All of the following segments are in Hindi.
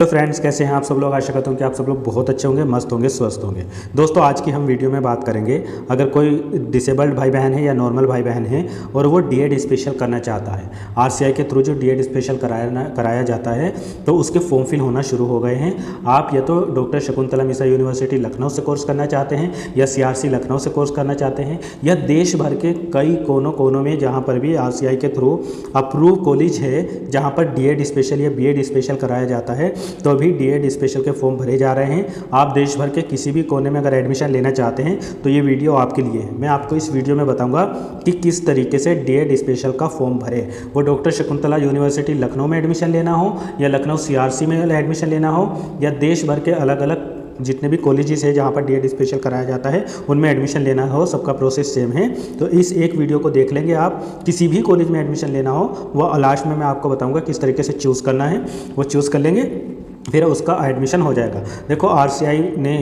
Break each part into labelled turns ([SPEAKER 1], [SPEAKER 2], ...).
[SPEAKER 1] तो फ्रेंड्स, कैसे हैं आप सब लोग। आशा करता हूँ कि आप सब लोग बहुत अच्छे होंगे, मस्त होंगे, स्वस्थ होंगे। दोस्तों, आज की हम वीडियो में बात करेंगे, अगर कोई डिसेबल्ड भाई बहन है या नॉर्मल भाई बहन है और वो डीएड स्पेशल करना चाहता है, आरसीआई के थ्रू जो डीएड स्पेशल कराया जाता है, तो उसके फॉर्म फिल होना शुरू हो गए हैं। आप या तो डॉक्टर शकुंतला मिश्रा यूनिवर्सिटी लखनऊ से कोर्स करना चाहते हैं, या सीआरसी लखनऊ से कोर्स करना चाहते हैं, या देश भर के कई कोनों में जहाँ पर भी आरसीआई के थ्रू अप्रूव कॉलेज है जहाँ पर डीएड स्पेशल या बीएड स्पेशल कराया जाता है, तो अभी डीएड स्पेशल के फॉर्म भरे जा रहे हैं। आप देश भर के किसी भी कोने में अगर एडमिशन लेना चाहते हैं तो ये वीडियो आपके लिए है। मैं आपको इस वीडियो में बताऊंगा कि किस तरीके से डीएड स्पेशल का फॉर्म भरे। वो डॉक्टर शकुंतला यूनिवर्सिटी लखनऊ में एडमिशन लेना हो, या लखनऊ सीआरसी में एडमिशन लेना हो, या देश भर के अलग अलग जितने भी कॉलेजेस है जहाँ पर डीएड स्पेशल कराया जाता है उनमें एडमिशन लेना हो, सबका प्रोसेस सेम है। तो इस एक वीडियो को देख लेंगे आप। किसी भी कॉलेज में एडमिशन लेना हो, वह लास्ट में मैं आपको बताऊंगा किस तरीके से चूज़ करना है, वो चूज़ कर लेंगे, फिर उसका एडमिशन हो जाएगा। देखो, आरसीआई ने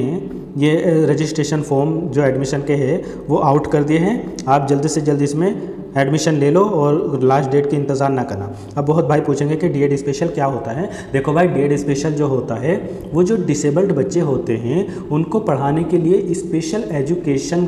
[SPEAKER 1] ये रजिस्ट्रेशन फॉर्म जो एडमिशन के हैं वो आउट कर दिए हैं। आप जल्दी से जल्दी इसमें एडमिशन ले लो और लास्ट डेट की इंतज़ार ना करना। अब बहुत भाई पूछेंगे कि डीएड स्पेशल क्या होता है। देखो भाई, डीएड स्पेशल जो होता है वो जो डिसेबल्ड बच्चे होते हैं उनको पढ़ाने के लिए स्पेशल एजुकेशन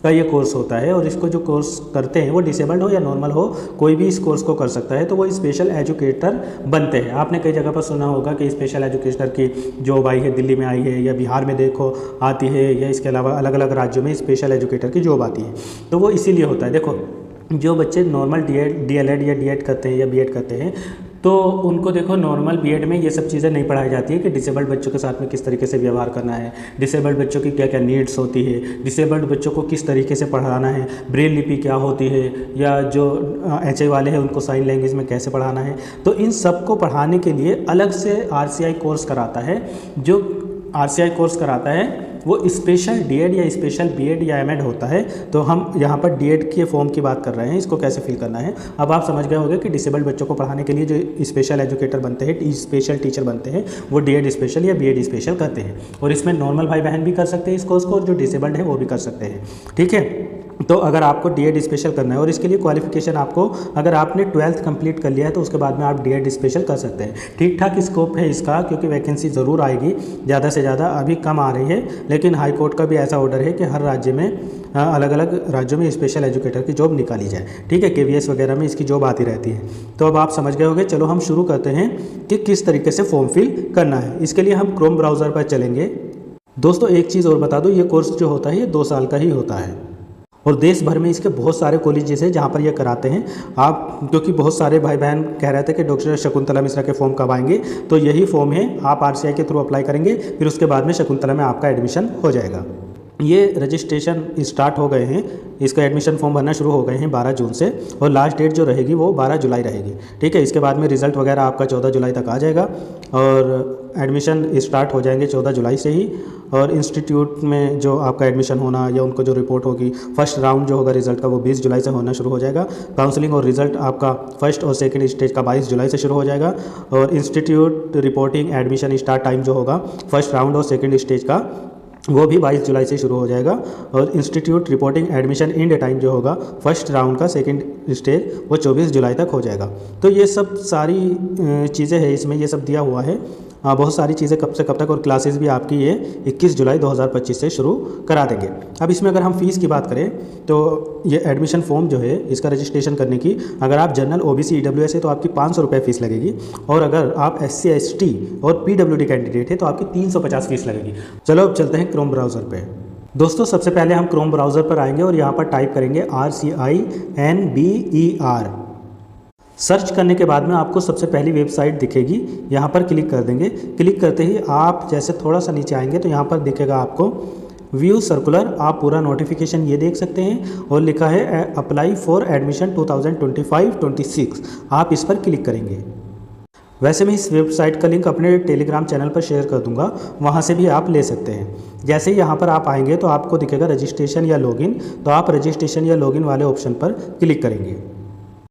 [SPEAKER 1] का ये कोर्स होता है। और इसको जो कोर्स करते हैं वो डिसेबल्ड हो या नॉर्मल हो, कोई भी इस कोर्स को कर सकता है। तो वो स्पेशल एजुकेटर बनते हैं। आपने कई जगह पर सुना होगा कि स्पेशल एजुकेटर की जॉब आई है, दिल्ली में आई है, या बिहार में देखो आती है, या इसके अलावा अलग अलग राज्यों में स्पेशल एजुकेटर की जॉब आती है। तो वो इसीलिए होता है। देखो, जो बच्चे नॉर्मल डीएलएड या डीएड करते हैं या बीएड करते हैं, तो उनको देखो नॉर्मल बीएड में ये सब चीज़ें नहीं पढ़ाई जाती है कि डिसेबल्ड बच्चों के साथ में किस तरीके से व्यवहार करना है, डिसेबल्ड बच्चों की क्या क्या नीड्स होती है, डिसेबल्ड बच्चों को किस तरीके से पढ़ाना है, ब्रेल लिपि क्या होती है, या जो एचआई वाले हैं उनको साइन लैंग्वेज में कैसे पढ़ाना है। तो इन सब को पढ़ाने के लिए अलग से आरसीआई कोर्स कराता है। जो आरसीआई कोर्स कराता है वो स्पेशल डीएड या स्पेशल बीएड या एमएड होता है। तो हम यहाँ पर डीएड के फॉर्म की बात कर रहे हैं, इसको कैसे फिल करना है। अब आप समझ गए होंगे कि डिसेबल्ड बच्चों को पढ़ाने के लिए जो स्पेशल एजुकेटर बनते हैं, स्पेशल टीचर बनते हैं, वो डीएड स्पेशल या बीएड स्पेशल करते हैं। और इसमें नॉर्मल भाई बहन भी कर सकते हैं इस कोर्स को, और जो डिसेबल्ड है वो भी कर सकते हैं। ठीक है। तो अगर आपको डीएड स्पेशल करना है, और इसके लिए क्वालिफिकेशन आपको, अगर आपने 12th कंप्लीट कर लिया है तो उसके बाद में आप डीएड स्पेशल कर सकते हैं। ठीक ठाक स्कोप है इसका, क्योंकि वैकेंसी ज़रूर आएगी, ज़्यादा से ज़्यादा। अभी कम आ रही है, लेकिन हाई कोर्ट का भी ऐसा ऑर्डर है कि हर राज्य में, अलग अलग राज्यों में स्पेशल एजुकेटर की जॉब निकाली जाए। ठीक है, केवीएस वगैरह में इसकी जॉब आती रहती है। तो अब आप समझ गए होंगे। चलो हम शुरू करते हैं कि किस तरीके से फॉर्म फिल करना है। इसके लिए हम क्रोम ब्राउज़र पर चलेंगे। दोस्तों, एक चीज़ और बता दूँ, ये कोर्स जो होता है ये 2 साल का ही होता है, और देश भर में इसके बहुत सारे कॉलेजेस हैं जहाँ पर ये कराते हैं। आप, क्योंकि बहुत सारे भाई बहन कह रहे थे कि डॉक्टर शकुंतला मिश्रा के फॉर्म कब आएंगे, तो यही फॉर्म है। आप आरसीआई के थ्रू अप्लाई करेंगे, फिर उसके बाद में शकुंतला में आपका एडमिशन हो जाएगा। ये रजिस्ट्रेशन स्टार्ट हो गए हैं, इसका एडमिशन फॉर्म भरना शुरू हो गए हैं 12 जून से, और लास्ट डेट जो रहेगी वो 12 जुलाई रहेगी। ठीक है। इसके बाद में रिज़ल्ट वगैरह आपका 14 जुलाई तक आ जाएगा, और एडमिशन स्टार्ट हो जाएंगे 14 जुलाई से ही। और इंस्टीट्यूट में जो आपका एडमिशन होना या उनको जो रिपोर्ट होगी, फर्स्ट राउंड जो होगा रिज़ल्ट का वो 20 जुलाई से होना शुरू हो जाएगा। काउंसलिंग और रिज़ल्ट आपका फर्स्ट और सेकंड स्टेज का 22 जुलाई से शुरू हो जाएगा। और institute reporting admission start time जो होगा फर्स्ट राउंड और सेकंड स्टेज का, वो भी 22 जुलाई से शुरू हो जाएगा। और institute reporting admission end time जो होगा फर्स्ट राउंड का सेकंड स्टेज, वो 24 जुलाई तक हो जाएगा। तो ये सब सारी चीज़ें हैं इसमें, ये सब दिया हुआ है। बहुत सारी चीज़ें कब से कब तक, और क्लासेस भी आपकी ये 21 जुलाई 2025 से शुरू करा देंगे। अब इसमें अगर हम फीस की बात करें तो ये एडमिशन फॉर्म जो है इसका रजिस्ट्रेशन करने की, अगर आप जनरल ओबीसी ईडब्ल्यूएस है तो आपकी 500 रुपये फ़ीस लगेगी, और अगर आप SC ST और पीडब्ल्यूडी कैंडिडेट है तो आपकी 350 फीस लगेगी। चलो अब चलते हैं क्रोम ब्राउज़र पे। दोस्तों, सबसे पहले हम क्रोम ब्राउज़र पर आएंगे और यहाँ पर टाइप करेंगे RCINBER। सर्च करने के बाद में आपको सबसे पहली वेबसाइट दिखेगी, यहाँ पर क्लिक कर देंगे। क्लिक करते ही आप जैसे थोड़ा सा नीचे आएंगे तो यहाँ पर दिखेगा आपको व्यू सर्कुलर। आप पूरा नोटिफिकेशन ये देख सकते हैं, और लिखा है अप्लाई फॉर एडमिशन 2025-26। आप इस पर क्लिक करेंगे। वैसे मैं इस वेबसाइट का लिंक अपने टेलीग्राम चैनल पर शेयर कर दूंगा, वहाँ से भी आप ले सकते हैं। जैसे ही यहाँ पर आप आएंगे तो आपको दिखेगा रजिस्ट्रेशन या लॉगिन, तो आप रजिस्ट्रेशन या लॉगिन वाले ऑप्शन पर क्लिक करेंगे।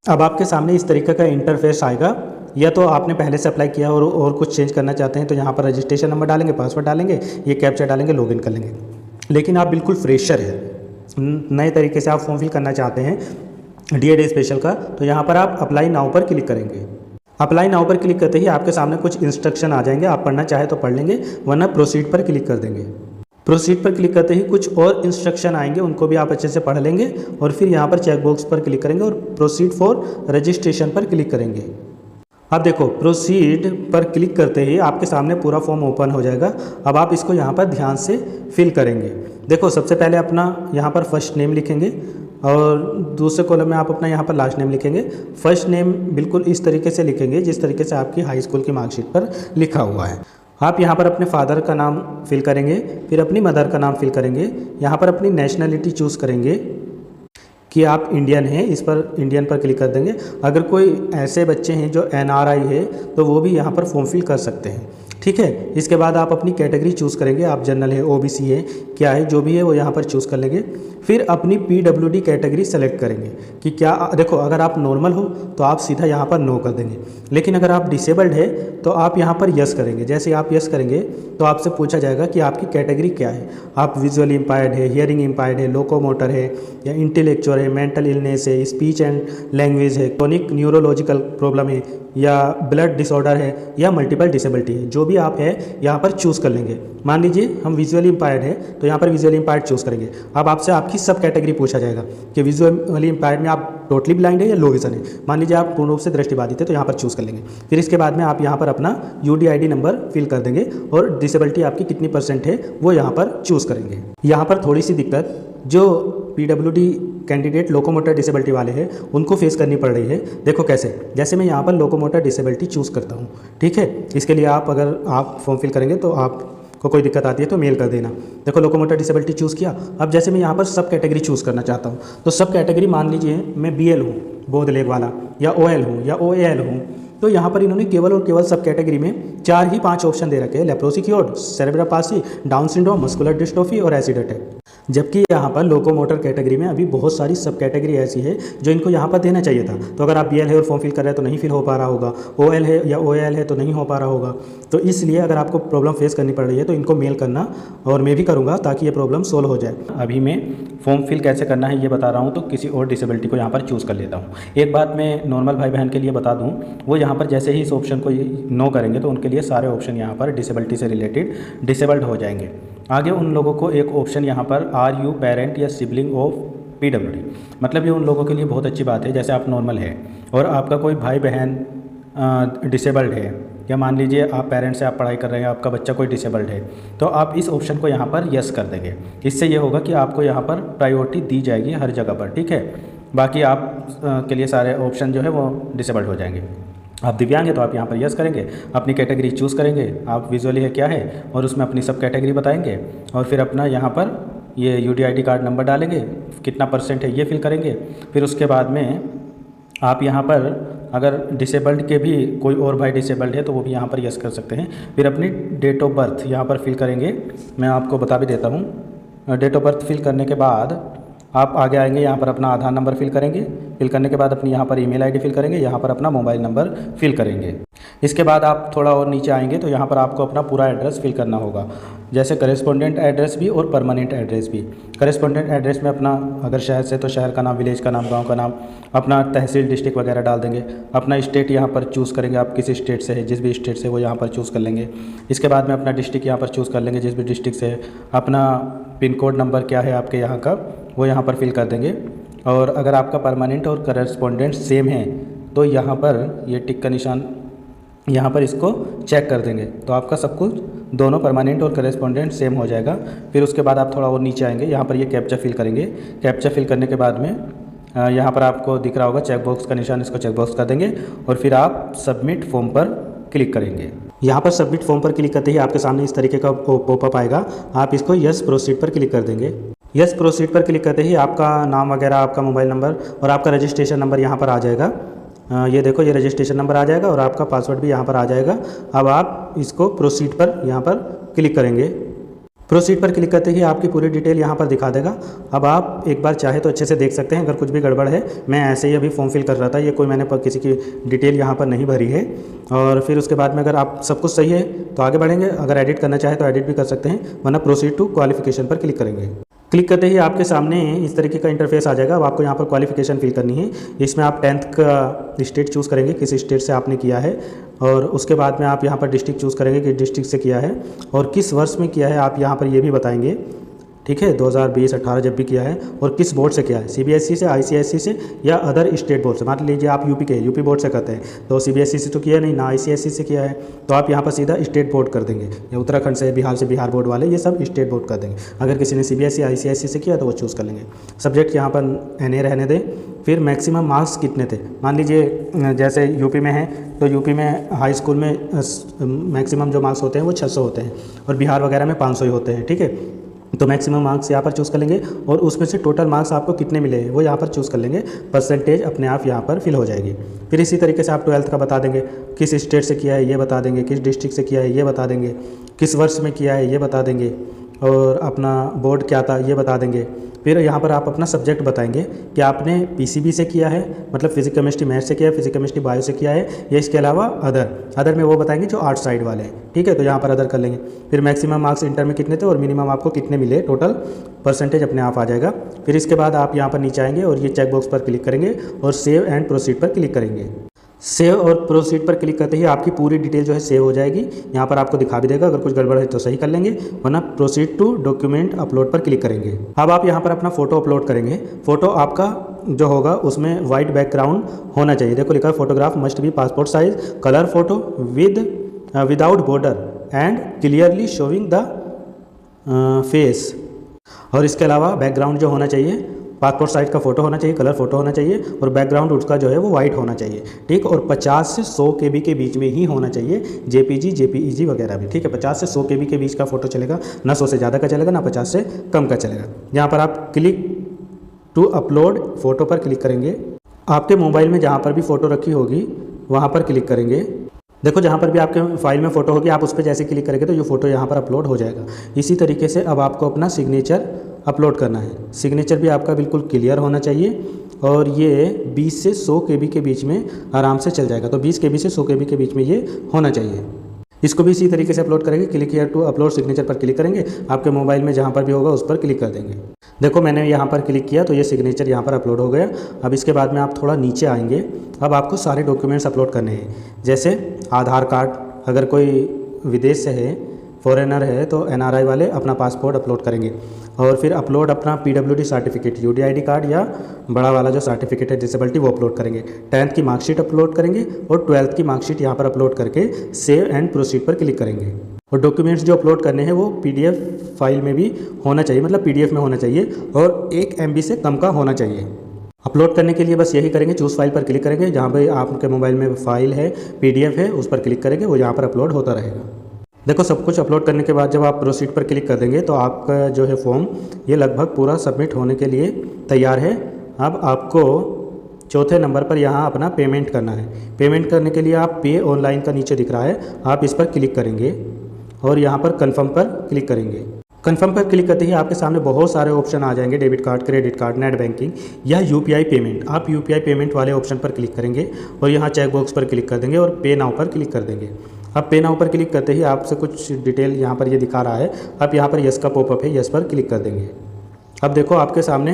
[SPEAKER 1] अब आपके सामने इस तरीके का इंटरफेस आएगा। या तो आपने पहले से अप्लाई किया और कुछ चेंज करना चाहते हैं तो यहाँ पर रजिस्ट्रेशन नंबर डालेंगे, पासवर्ड डालेंगे, ये कैप्चा डालेंगे, लॉगिन कर लेंगे। लेकिन आप बिल्कुल फ्रेशर है, नए तरीके से आप फॉर्म फिल करना चाहते हैं डीएड स्पेशल का, तो यहाँ पर आप अप्लाई नाउ पर क्लिक करेंगे। अप्लाई नाउ पर क्लिक करते ही आपके सामने कुछ इंस्ट्रक्शन आ जाएंगे, आप पढ़ना चाहे तो पढ़ लेंगे, वरना प्रोसीड पर क्लिक कर देंगे। प्रोसीड पर क्लिक करते ही कुछ और इंस्ट्रक्शन आएंगे, उनको भी आप अच्छे से पढ़ लेंगे और फिर यहाँ पर चेक बॉक्स पर क्लिक करेंगे और प्रोसीड फॉर रजिस्ट्रेशन पर क्लिक करेंगे। अब देखो प्रोसीड पर क्लिक करते ही आपके सामने पूरा फॉर्म ओपन हो जाएगा। अब आप इसको यहाँ पर ध्यान से फिल करेंगे। देखो सबसे पहले अपना यहाँ पर फर्स्ट नेम लिखेंगे और दूसरे कॉलम में आप अपना यहाँ पर लास्ट नेम लिखेंगे। फर्स्ट नेम बिल्कुल इस तरीके से लिखेंगे जिस तरीके से आपकी हाई स्कूल की मार्कशीट पर लिखा हुआ है। आप यहाँ पर अपने फादर का नाम फिल करेंगे, फिर अपनी मदर का नाम फिल करेंगे। यहाँ पर अपनी नेशनलिटी चूज़ करेंगे कि आप इंडियन हैं, इस पर इंडियन पर क्लिक कर देंगे। अगर कोई ऐसे बच्चे हैं जो NRI है तो वो भी यहाँ पर फॉर्म फिल कर सकते हैं, ठीक है। इसके बाद आप अपनी कैटेगरी चूज़ करेंगे, आप जनरल है, OBC है, क्या है, जो भी है वो यहाँ पर चूज़ कर लेंगे। फिर अपनी PWD कैटेगरी सेलेक्ट करेंगे कि क्या, देखो अगर आप नॉर्मल हो तो आप सीधा यहाँ पर नो कर देंगे, लेकिन अगर आप डिसेबल्ड है तो आप यहाँ पर यस करेंगे। जैसे आप यस करेंगे तो आपसे पूछा जाएगा कि आपकी कैटेगरी क्या है। आप विजुअली इम्पायर्ड है, हियरिंग इम्पायर्ड है, लोकोमोटर है, या इंटेलेक्चुअल है, मेंटल इलनेस है, स्पीच एंड लैंग्वेज है, क्रोनिक न्यूरोलॉजिकल प्रॉब्लम है, या ब्लड डिसऑर्डर है, या मल्टीपल डिसेबिलिटी है। जो भी आप है यहाँ पर चूज़ कर लेंगे। मान लीजिए हम विजुअली इम्पायर्ड है तो यहाँ पर विजुअली इम्पायर्ड चूज़ करेंगे। अब आपसे आपकी सब कैटेगरी पूछा जाएगा कि विजुअली इम्पायर्ड में आप टोटली ब्लाइंड है या लो विजन है। मान लीजिए आप पूर्ण रूप से दृष्टिबाधित है तो यहाँ पर चूज़ कर लेंगे। फिर इसके बाद में आप यहाँ पर अपना UDID नंबर फिल कर देंगे और डिसेबिलिटी आपकी कितनी % है वो यहाँ पर चूज़ करेंगे। यहाँ पर थोड़ी सी दिक्कत जो PWD कैंडिडेट लोकोमोटर डिसेबिलिटी वाले हैं उनको फेस करनी पड़ रही है। देखो कैसे, जैसे मैं यहाँ पर लोकोमोटर डिसेबिलिटी चूज़ करता हूँ, ठीक है। इसके लिए आप अगर आप फॉर्म फिल करेंगे तो आपको कोई दिक्कत आती है तो मेल कर देना। देखो लोकोमोटर डिसेबिलिटी चूज़ किया। अब जैसे मैं यहाँ पर सब कैटेगरी चूज़ करना चाहता हूँ तो सब कैटेगरी मान लीजिए मैं BL हूँ, बोध लेग वाला, या OL हूँ, या OAL हूँ, तो यहाँ पर इन्होंने केवल और केवल सब कैटेगरी में 4 ही 5 ऑप्शन दे रखे हैं, leprosy cured, cerebral palsy, down syndrome, muscular dystrophy और एसिड अटैक। जबकि यहाँ पर लोकोमोटर कैटेगरी में अभी बहुत सारी सब कैटेगरी ऐसी है जो इनको यहाँ पर देना चाहिए था। तो अगर आप BL है और फॉर्म फिल कर रहे हैं तो नहीं फिल हो पा रहा होगा, OL है या OAL है तो नहीं हो पा रहा होगा। तो इसलिए अगर आपको प्रॉब्लम फेस करनी पड़ रही है तो इनको मेल करना, और मैं भी करूँगा ताकि ये प्रॉब्लम सोल्व हो जाए। अभी मैं फॉर्म फिल कैसे करना है ये बता रहा हूँ, तो किसी और डिसेबिलिटी को यहाँ पर चूज़ कर लेता हूँ। एक बात मैं नॉर्मल भाई बहन के लिए बता दूँ, वो यहाँ पर जैसे ही इस ऑप्शन को नो करेंगे तो उनके लिए सारे ऑप्शन यहाँ पर डिसेबिलिटी से रिलेटेड डिसेबल्ड हो जाएंगे। आगे उन लोगों को एक ऑप्शन यहाँ पर आर यू पेरेंट या सिबलिंग ऑफ PWD, मतलब ये उन लोगों के लिए बहुत अच्छी बात है। जैसे आप नॉर्मल है और आपका कोई भाई बहन डिसेबल्ड है, या मान लीजिए आप पेरेंट्स से आप पढ़ाई कर रहे हैं, आपका बच्चा कोई डिसेबल्ड है, तो आप इस ऑप्शन को यहाँ पर यस कर देंगे। इससे ये होगा कि आपको यहाँ पर प्रायोरिटी दी जाएगी हर जगह पर, ठीक है। बाकी आप के लिए सारे ऑप्शन जो है वो डिसेबल्ड हो जाएंगे। आप दिव्यांग है तो आप यहाँ पर यस करेंगे, अपनी कैटेगरी चूज़ करेंगे, आप विजुअली है क्या है और उसमें अपनी सब कैटेगरी बताएंगे, और फिर अपना यहाँ पर ये UDID कार्ड नंबर डालेंगे, कितना % है ये फिल करेंगे। फिर उसके बाद में आप यहाँ पर अगर डिसेबल्ड के भी कोई और भाई डिसेबल्ड है तो वो भी यहाँ पर यस कर सकते हैं। फिर अपनी डेट ऑफ बर्थ यहाँ पर फिल करेंगे, मैं आपको बता भी देता हूँ। डेट ऑफ बर्थ फिल करने के बाद आप आगे आएंगे, यहाँ पर अपना आधार नंबर फिल करेंगे, फिल करने के बाद अपनी यहाँ पर ईमेल आईडी फिल करेंगे, यहाँ पर अपना मोबाइल नंबर फिल करेंगे। इसके बाद आप थोड़ा और नीचे आएंगे तो यहाँ पर आपको अपना पूरा एड्रेस फिल करना होगा, जैसे करेस्पोंडेंट एड्रेस भी और परमानेंट एड्रेस भी। करेस्पोंडेंट एड्रेस में अपना अगर शहर से तो शहर का नाम, विलेज का नाम, गांव का नाम, अपना तहसील, डिस्ट्रिक्ट वगैरह डाल देंगे। अपना स्टेट यहाँ पर चूज़ करेंगे, आप किसी स्टेट से है, जिस भी स्टेट से वो यहाँ पर चूज़ कर लेंगे। इसके बाद में अपना डिस्ट्रिक्ट यहाँ पर चूज़ कर लेंगे, जिस भी डिस्ट्रिक्ट से है। अपना पिन कोड नंबर क्या है आपके यहाँ का वो यहाँ पर फिल कर देंगे। और अगर आपका परमानेंट और करेस्पोंडेंट सेम है तो यहाँ पर ये टिक का निशान यहाँ पर इसको चेक कर देंगे, तो आपका सब कुछ दोनों परमानेंट और करेस्पोंडेंट सेम हो जाएगा। फिर उसके बाद आप थोड़ा और नीचे आएंगे, यहाँ पर ये कैप्चा फिल करेंगे। कैप्चा फिल करने के बाद में यहाँ पर आपको दिख रहा होगा चेक बॉक्स का निशान, इसको चेक बॉक्स कर देंगे और फिर आप सबमिट फॉर्म पर क्लिक करेंगे। यहाँ पर सबमिट फॉर्म पर क्लिक करते ही आपके सामने इस तरीके का पॉपअप आएगा, आप इसको यस प्रोसीड पर क्लिक कर देंगे। यस प्रोसीड पर क्लिक करते ही आपका नाम वगैरह, आपका मोबाइल नंबर और आपका रजिस्ट्रेशन नंबर यहाँ पर आ जाएगा। ये देखो ये रजिस्ट्रेशन नंबर आ जाएगा और आपका पासवर्ड भी यहाँ पर आ जाएगा। अब आप इसको प्रोसीड पर यहाँ पर क्लिक करेंगे। प्रोसीड पर क्लिक करते ही आपकी पूरी डिटेल यहाँ पर दिखा देगा। अब आप एक बार चाहे तो अच्छे से देख सकते हैं अगर कुछ भी गड़बड़ है। मैं ऐसे ही अभी फॉर्म फिल कर रहा था, ये कोई मैंने किसी की डिटेल यहाँ पर नहीं भरी है। और फिर उसके बाद में अगर आप सब कुछ सही है तो आगे बढ़ेंगे, अगर एडिट करना चाहे तो एडिट भी कर सकते हैं, वरना प्रोसीड टू क्वालिफिकेशन पर क्लिक करेंगे। क्लिक करते ही आपके सामने इस तरीके का इंटरफेस आ जाएगा। अब आपको यहाँ पर क्वालिफिकेशन फिल करनी है। इसमें आप 10th का स्टेट चूज़ करेंगे, किस स्टेट से आपने किया है, और उसके बाद में आप यहाँ पर डिस्ट्रिक्ट चूज़ करेंगे कि डिस्ट्रिक्ट से किया है और किस वर्ष में किया है आप यहाँ पर ये भी बताएंगे। ठीक है, 2020-18 जब भी किया है, और किस बोर्ड से किया है, CBSE से, ICSE से या अदर स्टेट बोर्ड से। मान लीजिए आप यूपी के, यूपी बोर्ड से करते हैं तो CBSE से तो किया नहीं ना, ICSE से किया है, तो आप यहाँ पर सीधा स्टेट बोर्ड कर देंगे। या उत्तराखंड से, बिहार से बिहार बोर्ड वाले, ये सब स्टेट बोर्ड कर देंगे। अगर किसी ने CBSE ICSE से किया तो वो चूज़ कर लेंगे। सब्जेक्ट यहाँ पर NA रहने दें। फिर मैक्सिमम मार्क्स कितने थे, मान लीजिए जैसे यूपी में है तो यूपी में हाई स्कूल में मैक्सिमम जो मार्क्स होते हैं वो 600 होते हैं, और बिहार वगैरह में 500 ही होते हैं। ठीक है, तो मैक्सिमम मार्क्स यहाँ पर चूज़ कर लेंगे, और उसमें से टोटल मार्क्स आपको कितने मिले वो यहाँ पर चूज़ कर लेंगे। परसेंटेज अपने आप यहाँ पर फिल हो जाएगी। फिर इसी तरीके से आप 12th का बता देंगे, किस स्टेट से किया है ये बता देंगे, किस डिस्ट्रिक्ट से किया है ये बता देंगे, किस वर्ष में किया है ये बता देंगे, और अपना बोर्ड क्या था ये बता देंगे। फिर यहाँ पर आप अपना सब्जेक्ट बताएंगे कि आपने PCB से किया है, मतलब फिजिक्स केमिस्ट्री मैथ से किया है, फिजिक्स केमिस्ट्री बायो से किया है, या इसके अलावा अदर में वो बताएंगे जो आर्ट साइड वाले हैं। ठीक है, तो यहाँ पर अदर कर लेंगे। फिर मैक्सिमम मार्क्स इंटर में कितने थे और मिनिमम आपको कितने मिले, टोटल परसेंटेज अपने आप आ जाएगा। फिर इसके बाद आप यहाँ पर नीचे आएंगे और ये चेक बॉक्स पर क्लिक करेंगे और सेव एंड प्रोसीड पर क्लिक करेंगे। सेव और प्रोसीड पर क्लिक करते ही आपकी पूरी डिटेल जो है सेव हो जाएगी। यहाँ पर आपको दिखा भी देगा, अगर कुछ गड़बड़ है तो सही कर लेंगे, वरना प्रोसीड टू डॉक्यूमेंट अपलोड पर क्लिक करेंगे। अब आप यहाँ पर अपना फ़ोटो अपलोड करेंगे। फ़ोटो आपका जो होगा उसमें वाइट बैकग्राउंड होना चाहिए। देखो लिखा है photograph must be passport size colour photo without border and clearly showing the face. और इसके अलावा बैकग्राउंड जो होना चाहिए पासपोर्ट साइज का फ़ोटो होना चाहिए, कलर फोटो होना चाहिए, और बैकग्राउंड उसका जो है वो वाइट होना चाहिए। ठीक, और 50 से 100 KB के बीच में ही होना चाहिए, JPG JPEG वगैरह भी। ठीक है, 50 से 100 KB के बीच का फ़ोटो चलेगा, ना 100 से ज़्यादा का चलेगा, ना 50 से कम का चलेगा। यहाँ पर आप क्लिक टू अपलोड फ़ोटो पर क्लिक करेंगे। आपके मोबाइल में जहाँ पर भी फ़ोटो रखी होगी वहाँ पर क्लिक करेंगे। देखो जहाँ पर भी आपके फाइल में फ़ोटो होगी आप उस पर जैसे क्लिक करेंगे तो ये फ़ोटो यहाँ पर अपलोड हो जाएगा। इसी तरीके से अब आपको अपना सिग्नेचर अपलोड करना है। सिग्नेचर भी आपका बिल्कुल क्लियर होना चाहिए, और ये 20 से 100 KB के बीच में आराम से चल जाएगा। तो 20 KB से 100 KB के बीच में ये होना चाहिए। इसको भी इसी तरीके से अपलोड करेंगे। Click here to upload signature पर क्लिक करेंगे। आपके मोबाइल में जहाँ पर भी होगा उस पर क्लिक कर देंगे। देखो मैंने यहाँ पर क्लिक किया तो ये सिग्नेचर यहाँ पर अपलोड हो गया। अब इसके बाद में आप थोड़ा नीचे आएंगे। अब आपको सारे डॉक्यूमेंट्स अपलोड करने हैं, जैसे आधार कार्ड, अगर कोई विदेश से है, फॉरेनर है तो NRI वाले अपना पासपोर्ट अपलोड करेंगे, और फिर अपलोड अपना PWD सर्टिफिकेट, UDID कार्ड या बड़ा वाला जो सर्टिफिकेट है डिसेबिलिटी वो अपलोड करेंगे। 10th की मार्कशीट अपलोड करेंगे और 12th की मार्कशीट यहाँ पर अपलोड करके सेव एंड प्रोसीड पर क्लिक करेंगे। और डॉक्यूमेंट्स जो अपलोड करने हैं वो PDF फाइल में भी होना चाहिए, मतलब PDF में होना चाहिए, और 1 MB से कम का होना चाहिए। अपलोड करने के लिए बस यही करेंगे, चूज़ फाइल पर क्लिक करेंगे, जहाँ पर आपके मोबाइल में फाइल है PDF है उस पर क्लिक करेंगे, वो यहाँ पर अपलोड होता रहेगा। देखो सब कुछ अपलोड करने के बाद जब आप प्रोसीड पर क्लिक कर देंगे तो आपका जो है फॉर्म ये लगभग पूरा सबमिट होने के लिए तैयार है। अब आपको चौथे नंबर पर यहाँ अपना पेमेंट करना है। पेमेंट करने के लिए आप पे ऑनलाइन का नीचे दिख रहा है, आप इस पर क्लिक करेंगे और यहाँ पर कन्फर्म पर क्लिक करेंगे। कन्फर्म पर क्लिक करते ही आपके सामने बहुत सारे ऑप्शन आ जाएंगे, debit card, credit card, net banking या UPI पेमेंट। आप UPI पेमेंट वाले ऑप्शन पर क्लिक करेंगे और यहाँ चेक बॉक्स पर क्लिक कर देंगे और पे नाउ पर क्लिक कर देंगे। अब पे नाउ पर क्लिक करते ही आपसे कुछ डिटेल यहाँ पर ये दिखा रहा है, आप यहाँ पर यस का पॉपअप है, यस पर क्लिक कर देंगे। अब देखो आपके सामने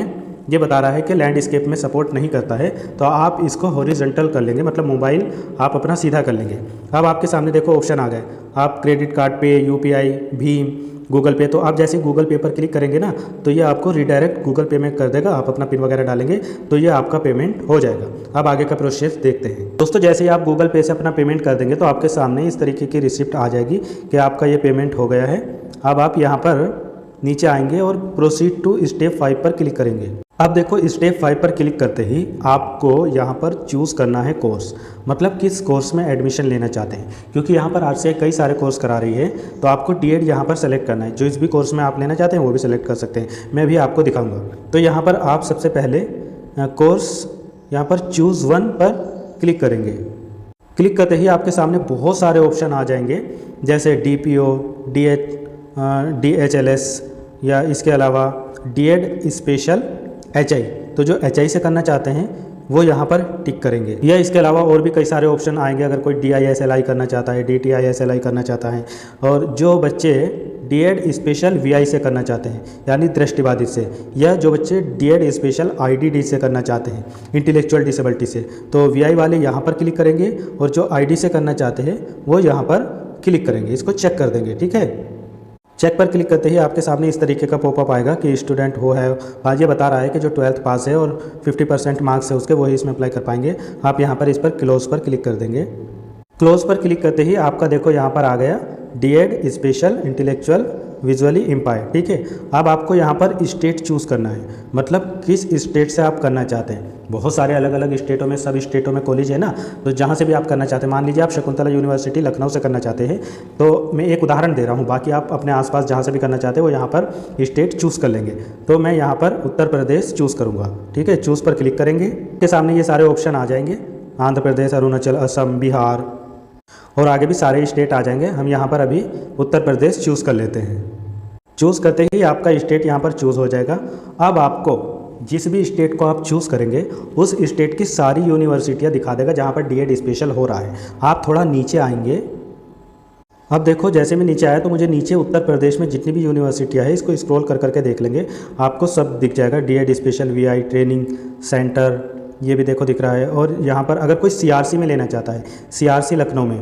[SPEAKER 1] ये बता रहा है कि लैंडस्केप में सपोर्ट नहीं करता है, तो आप इसको हॉरिजॉन्टल कर लेंगे, मतलब मोबाइल आप अपना सीधा कर लेंगे। अब आपके सामने देखो ऑप्शन आ गए, आप क्रेडिट कार्ड पे, UPI, भीम, गूगल पे, तो आप जैसे गूगल पे पर क्लिक करेंगे ना तो ये आपको रिडायरेक्ट गूगल पे में कर देगा। आप अपना पिन वगैरह डालेंगे तो ये आपका पेमेंट हो जाएगा। अब आगे का प्रोसेस देखते हैं। दोस्तों जैसे ही आप गूगल पे से अपना पेमेंट कर देंगे तो आपके सामने इस तरीके की रिसिप्ट आ जाएगी कि आपका ये पेमेंट हो गया है। अब आप यहाँ पर नीचे आएंगे और प्रोसीड टू स्टेप 5 पर क्लिक करेंगे। अब देखो स्टेप 5 पर क्लिक करते ही आपको यहाँ पर चूज़ करना है कोर्स, मतलब किस कोर्स में एडमिशन लेना चाहते हैं। क्योंकि यहाँ पर RCI कई सारे कोर्स करा रही है तो आपको DED यहाँ पर सेलेक्ट करना है। जो इस भी कोर्स में आप लेना चाहते हैं वो भी सेलेक्ट कर सकते हैं, मैं भी आपको दिखाऊंगा। तो यहाँ पर आप सबसे पहले कोर्स यहाँ पर चूज़ 1 पर क्लिक करेंगे। क्लिक करते ही आपके सामने बहुत सारे ऑप्शन आ जाएंगे, जैसे DPO, DHLS या इसके अलावा DED स्पेशल HI। तो जो HI से करना चाहते हैं वो यहाँ पर टिक करेंगे, या इसके अलावा और भी कई सारे ऑप्शन आएंगे। अगर कोई DISLI करना चाहता है, DTISLI करना चाहता है, और जो बच्चे डीएड स्पेशल वीआई से करना चाहते हैं, यानी दृष्टिबाधित से, या जो बच्चे डीएड स्पेशल आईडीडी से करना चाहते हैं, इंटेलेक्चुअल डिसेबिलिटी से, तो वीआई वाले यहाँ पर क्लिक करेंगे, और जो आईडी से करना चाहते हैं वो यहाँ पर क्लिक करेंगे, इसको चेक कर देंगे। ठीक है, चेक पर क्लिक करते ही आपके सामने इस तरीके का पॉपअप आएगा कि स्टूडेंट हो है। आज ये बता रहा है कि जो 12th पास है और 50% मार्क्स है उसके, वही इसमें अप्लाई कर पाएंगे। आप यहाँ पर इस पर क्लोज पर क्लिक कर देंगे। क्लोज पर क्लिक करते ही आपका देखो यहाँ पर आ गया D Ed special intellectual visually impaired. ठीक है, अब आपको यहाँ पर स्टेट चूज़ करना है, मतलब किस स्टेट से आप करना चाहते हैं। बहुत सारे अलग अलग स्टेटों में, सब स्टेटों में कॉलेज है ना, तो जहाँ से भी आप करना चाहते हैं, मान लीजिए आप शकुंतला यूनिवर्सिटी लखनऊ से करना चाहते हैं, तो मैं एक उदाहरण दे रहा हूँ, बाकी आप अपने आसपास जहाँ से भी करना चाहते हैं वो यहाँ पर स्टेट चूज़ कर लेंगे। तो मैं यहाँ पर उत्तर प्रदेश चूज़ करूँगा। ठीक है, चूज़ पर क्लिक करेंगे, के सामने ये सारे ऑप्शन आ जाएंगे, आंध्र प्रदेश, अरुणाचल, असम, बिहार और आगे भी सारे स्टेट आ जाएंगे। हम यहाँ पर अभी उत्तर प्रदेश चूज़ कर लेते हैं। चूज़ करते ही आपका स्टेट यहाँ पर चूज़ हो जाएगा। अब आपको जिस भी स्टेट को आप चूज़ करेंगे उस स्टेट की सारी यूनिवर्सिटियाँ दिखा देगा जहाँ पर डीएड स्पेशल हो रहा है। आप थोड़ा नीचे आएंगे, अब देखो जैसे मैं नीचे आया तो मुझे नीचे उत्तर प्रदेश में जितनी भी यूनिवर्सिटियाँ है इसको स्क्रॉल कर करके देख लेंगे, आपको सब दिख जाएगा। D Ed special VI training centre, ये भी देखो दिख रहा है। और यहाँ पर अगर कोई सीआरसी में लेना चाहता है, सीआरसी लखनऊ में,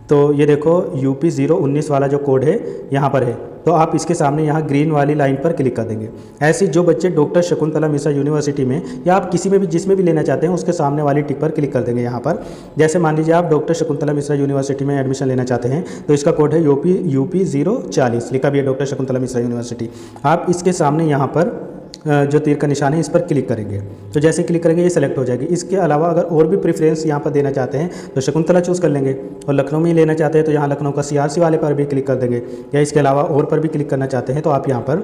[SPEAKER 1] तो ये देखो यूपी 019 वाला जो कोड है यहाँ पर है, तो आप इसके सामने यहाँ ग्रीन वाली लाइन पर क्लिक कर देंगे। ऐसे जो बच्चे डॉक्टर शकुंतला मिश्रा यूनिवर्सिटी में या आप किसी में भी जिसमें भी लेना चाहते हैं उसके सामने वाली टिक पर क्लिक कर देंगे। यहाँ पर जैसे मान लीजिए आप डॉक्टर शकुंतला मिश्रा यूनिवर्सिटी में एडमिशन लेना चाहते हैं, तो इसका कोड है यूपी 040, लिखा भी है डॉक्टर शकुंतला मिश्रा यूनिवर्सिटी। आप इसके सामने यहाँ पर जो तीर का निशान है इस पर क्लिक करेंगे, तो जैसे क्लिक करेंगे ये सेलेक्ट हो जाएगी। इसके अलावा अगर और भी प्रेफरेंस यहाँ पर देना चाहते हैं तो शकुंतला चूज़ कर लेंगे, और लखनऊ में ही लेना चाहते हैं तो यहाँ लखनऊ का सीआरसी वाले पर भी क्लिक कर देंगे, या इसके अलावा और पर भी क्लिक करना चाहते हैं तो आप यहाँ पर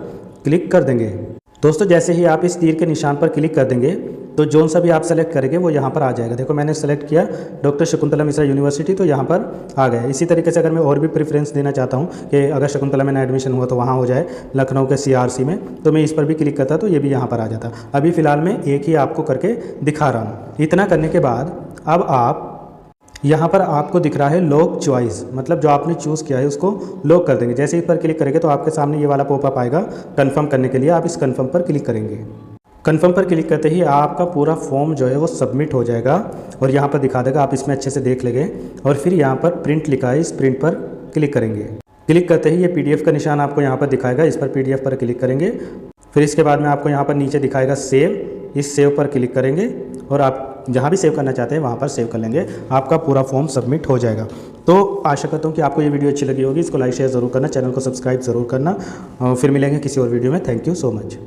[SPEAKER 1] क्लिक कर देंगे। दोस्तों जैसे ही आप इस तीर के निशान पर क्लिक कर देंगे तो जोन सा भी आप सेलेक्ट करेंगे वो यहाँ पर आ जाएगा। देखो मैंने सेलेक्ट किया डॉक्टर शकुंतला मिश्रा यूनिवर्सिटी, तो यहाँ पर आ गया। इसी तरीके से अगर मैं और भी प्रेफरेंस देना चाहता हूँ कि अगर शकुंतला में एडमिशन हुआ तो वहाँ हो जाए लखनऊ के सीआरसी में, तो मैं इस पर भी क्लिक करता तो ये भी यहाँ पर आ जाता। अभी फ़िलहाल मैं एक ही आपको करके दिखा रहा हूँ। इतना करने के बाद अब आप यहाँ पर आपको दिख रहा है लॉक चॉइस, मतलब जो आपने चूज़ किया है उसको लॉक कर देंगे। जैसे इस पर क्लिक करेंगे तो आपके सामने ये वाला पॉपअप आएगा कन्फर्म करने के लिए, आप इस कन्फर्म पर क्लिक करेंगे। कन्फर्म पर क्लिक करते ही आपका पूरा फॉर्म जो है वो सबमिट हो जाएगा और यहाँ पर दिखा देगा, आप इसमें अच्छे से देख लेंगे। और फिर यहाँ पर प्रिंट लिखा है, इस प्रिंट पर क्लिक करेंगे। क्लिक करते ही ये पीडीएफ का निशान आपको यहाँ पर दिखाएगा, इस पर पीडीएफ पर क्लिक करेंगे। फिर इसके बाद में आपको यहाँ पर नीचे दिखाएगा सेव, इस सेव पर क्लिक करेंगे और आप जहाँ भी सेव करना चाहते हैं वहाँ पर सेव कर लेंगे, आपका पूरा फॉर्म सबमिट हो जाएगा। तो आशा करता हूँ कि आपको ये वीडियो अच्छी लगी होगी। इसको लाइक शेयर ज़रूर करना, चैनल को सब्सक्राइब ज़रूर करना। फिर मिलेंगे किसी और वीडियो में। Thank you so much.